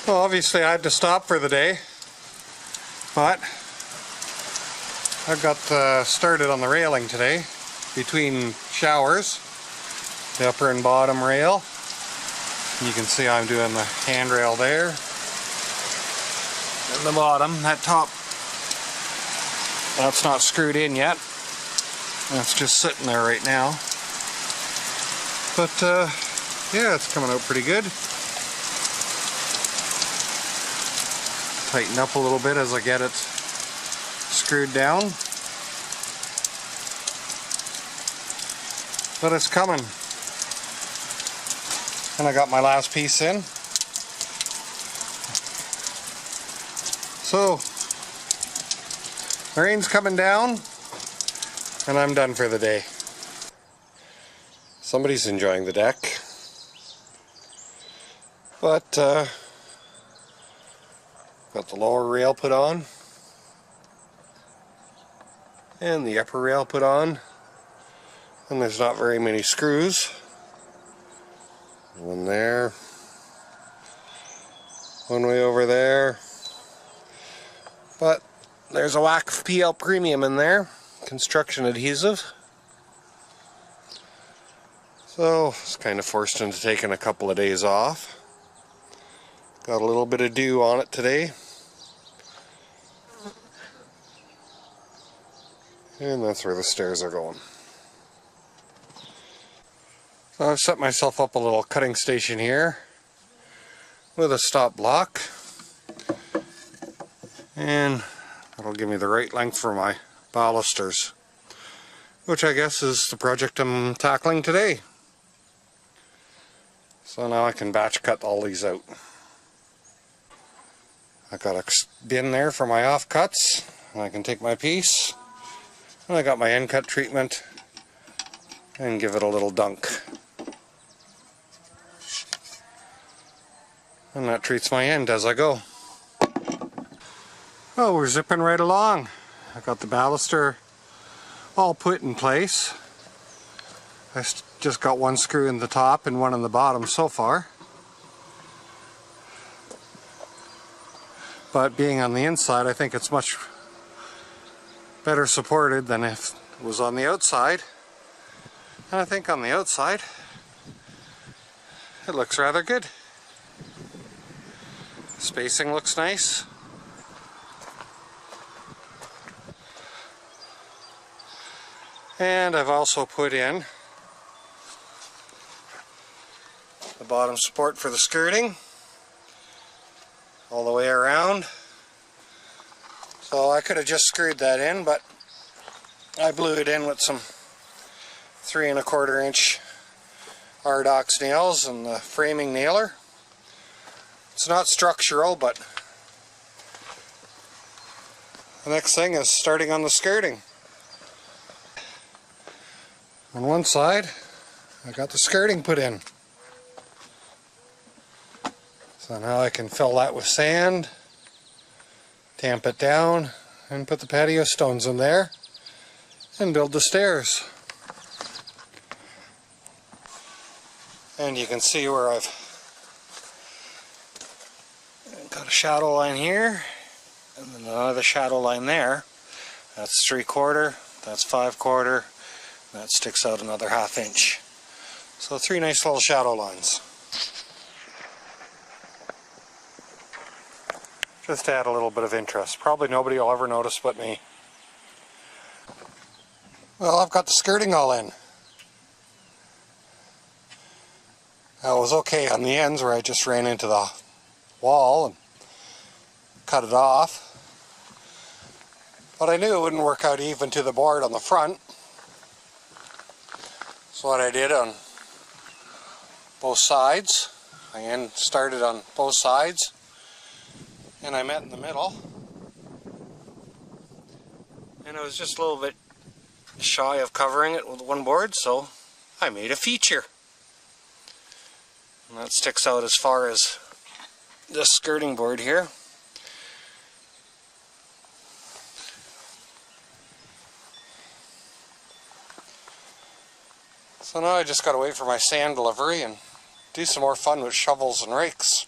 Well, obviously I had to stop for the day, but I got started on the railing today between showers, the upper and bottom rail. You can see I'm doing the handrail there, and the bottom, that top, that's not screwed in yet. That's just sitting there right now. But yeah, it's coming out pretty good. Tighten up a little bit as I get it screwed down. But it's coming. And I got my last piece in. So, the rain's coming down, and I'm done for the day. Somebody's enjoying the deck. But, got the lower rail put on. And the upper rail put on. And there's not very many screws. One there. One way over there. But there's a whack of PL Premium in there. Construction adhesive. So, it's kind of forced into taking a couple of days off. Got a little bit of dew on it today. And that's where the stairs are going. So I've set myself up a little cutting station here with a stop block. And that'll give me the right length for my balusters, which I guess is the project I'm tackling today. So now I can batch cut all these out. I got a bin there for my offcuts, and I can take my piece. And I got my end cut treatment and give it a little dunk. And that treats my end as I go. Oh, we're zipping right along. I got the baluster all put in place. I just got one screw in the top and one in the bottom so far. But being on the inside, I think it's much better supported than if it was on the outside. And I think on the outside it looks rather good. Spacing looks nice. And I've also put in the bottom support for the skirting all the way around. So I could have just screwed that in, but I blew it in with some 3 1/4 inch RDox nails and the framing nailer. It's not structural, but the next thing is starting on the skirting. On one side, I got the skirting put in. So now I can fill that with sand, tamp it down, and put the patio stones in there and build the stairs. And you can see where I've got a shadow line here and then another shadow line there. That's 3/4, that's 5/4, that sticks out another 1/2 inch. So 3 nice little shadow lines. Just to add a little bit of interest. Probably nobody will ever notice but me. Well, I've got the skirting all in. That was okay on the ends where I just ran into the wall and cut it off. But I knew it wouldn't work out even to the board on the front. So what I did on both sides, I started on both sides, and I met in the middle, and I was just a little bit shy of covering it with one board, so I made a feature. And that sticks out as far as this skirting board here. So now I just gotta wait for my sand delivery and do some more fun with shovels and rakes.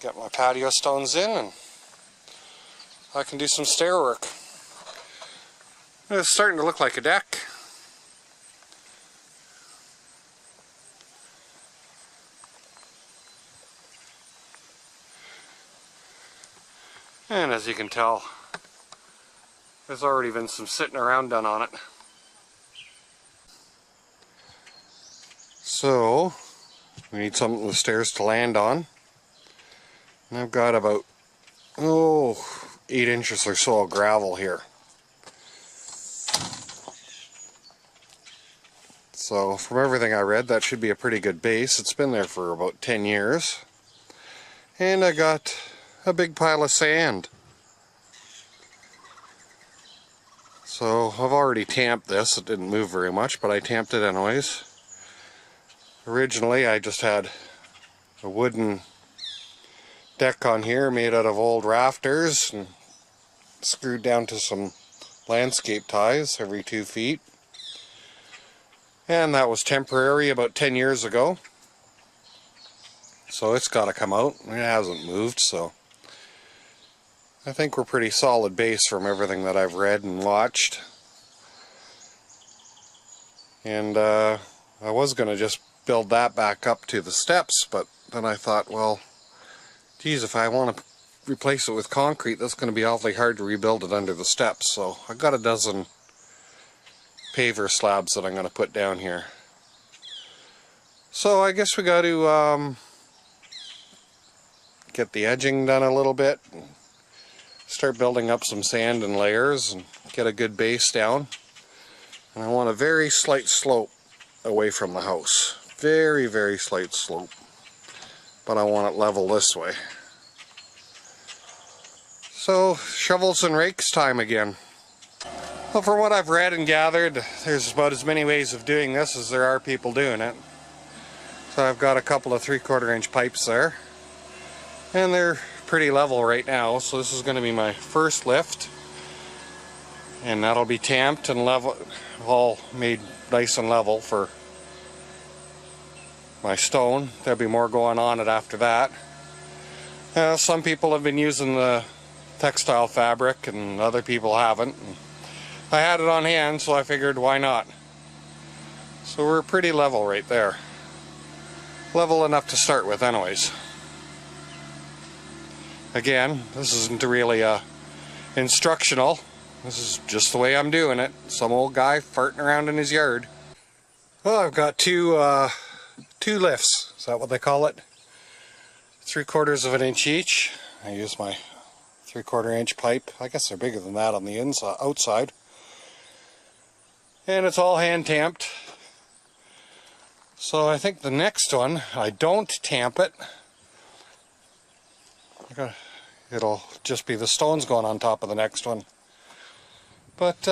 Get my patio stones in and I can do some stair work. It's starting to look like a deck. And as you can tell, there's already been some sitting around done on it. So, we need something with stairs to land on. And I've got about, 8 inches or so of gravel here. So, from everything I read, that should be a pretty good base. It's been there for about 10 years. And I got a big pile of sand. So, I've already tamped this. It didn't move very much, but I tamped it anyways. Originally, I just had a wooden deck on here made out of old rafters and screwed down to some landscape ties every 2 feet. And that was temporary about 10 years ago. So it's got to come out. It hasn't moved, so I think we're pretty solid base from everything that I've read and watched. And I was going to just build that back up to the steps, but then I thought, well, geez, if I want to replace it with concrete, that's going to be awfully hard to rebuild it under the steps. So I've got a dozen paver slabs that I'm going to put down here. So I guess we got to get the edging done a little bit, and start building up some sand and layers and get a good base down. And I want a very slight slope away from the house. Very, very slight slope. But I want it level this way. So, shovels and rakes time again. Well, from what I've read and gathered, there's about as many ways of doing this as there are people doing it. So I've got a couple of 3/4 inch pipes there. And they're pretty level right now, so this is going to be my first lift. And that'll be tamped and level, all made nice and level for my stone. There'll be more going on it after that. Some people have been using the textile fabric and other people haven't. I had it on hand, so I figured why not. So we're pretty level right there. Level enough to start with anyways. Again, this isn't really instructional. This is just the way I'm doing it. Some old guy farting around in his yard. Well, I've got two lifts. Is that what they call it? 3/4 inch each. I use my 3/4 inch pipe. I guess they're bigger than that on the inside, outside. And it's all hand tamped. So I think the next one, I don't tamp it. It'll just be the stones going on top of the next one. But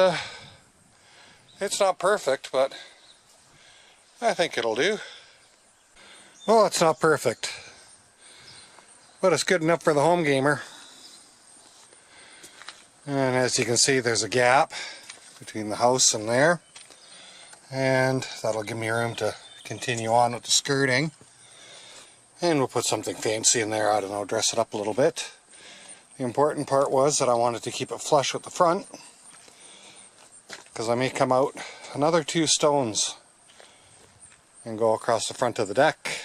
it's not perfect, but I think it'll do. Well, it's not perfect, but it's good enough for the home gamer. And as you can see, there's a gap between the house and there, and that'll give me room to continue on with the skirting. And we'll put something fancy in there, I don't know, dress it up a little bit. The important part was that I wanted to keep it flush with the front, because I may come out another 2 stones and go across the front of the deck.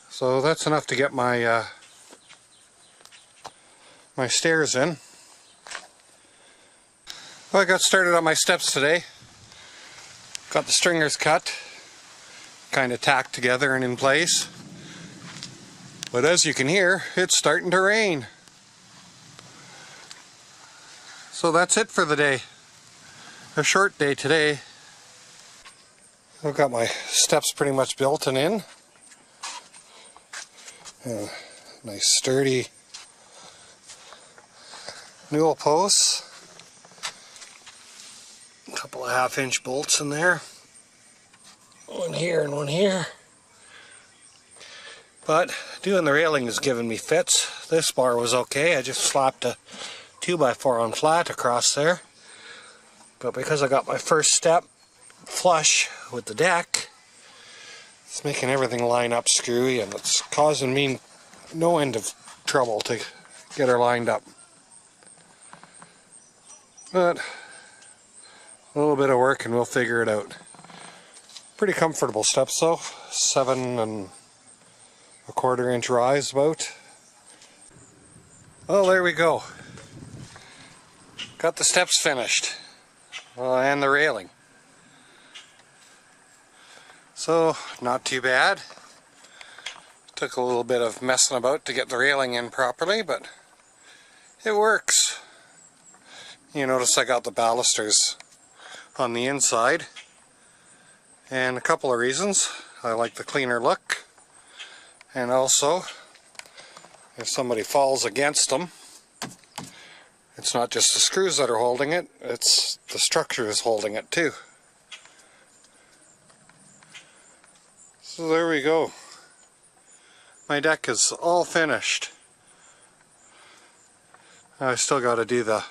So that's enough to get my my stairs in. Well, I got started on my steps today. Got the stringers cut, kind of tacked together and in place. But as you can hear, it's starting to rain. So that's it for the day. A short day today. I've got my steps pretty much built and in. And nice sturdy newel posts. A couple of 1/2 inch bolts in there. One here and one here. But doing the railing is giving me fits. This bar was okay. I just slapped a 2x4 on flat across there. But because I got my first step flush with the deck. It's making everything line up screwy, and it's causing me no end of trouble to get her lined up. But a little bit of work and we'll figure it out. Pretty comfortable steps though. 7 1/4 inch rise about. Oh, there we go. Got the steps finished. And the railing. So, not too bad. Took a little bit of messing about to get the railing in properly, but it works. You notice I got the balusters on the inside, and a couple of reasons. I like the cleaner look, and also if somebody falls against them, it's not just the screws that are holding it, it's the structure is holding it too. So there we go. My deck is all finished. I still got to do the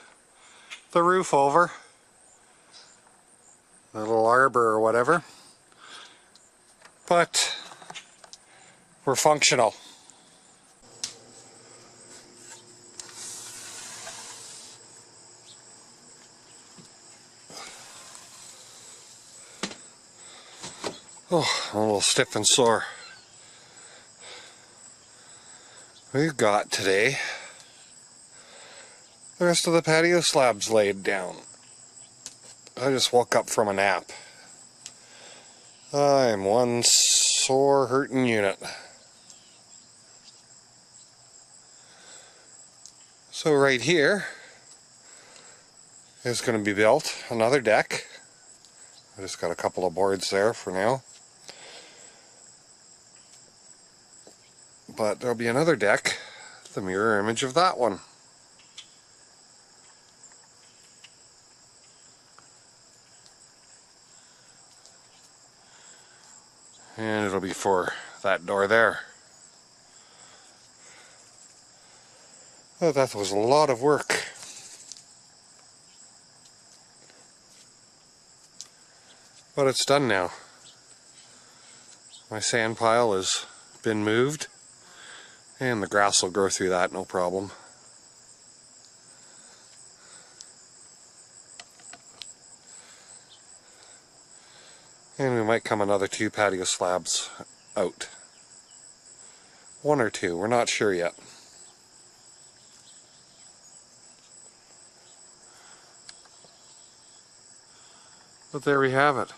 roof over, the little arbor or whatever, but we're functional. Oh, I'm a little stiff and sore. We've got today the rest of the patio slabs laid down. I just woke up from a nap. I'm one sore hurting unit. So right here is going to be built another deck. I just got a couple of boards there for now. But there'll be another deck, the mirror image of that one. And it'll be for that door there. Oh, that was a lot of work. But it's done now. My sand pile has been moved, and the grass will grow through that, no problem. And we might come another 2 patio slabs out. 1 or 2, we're not sure yet. But there we have it.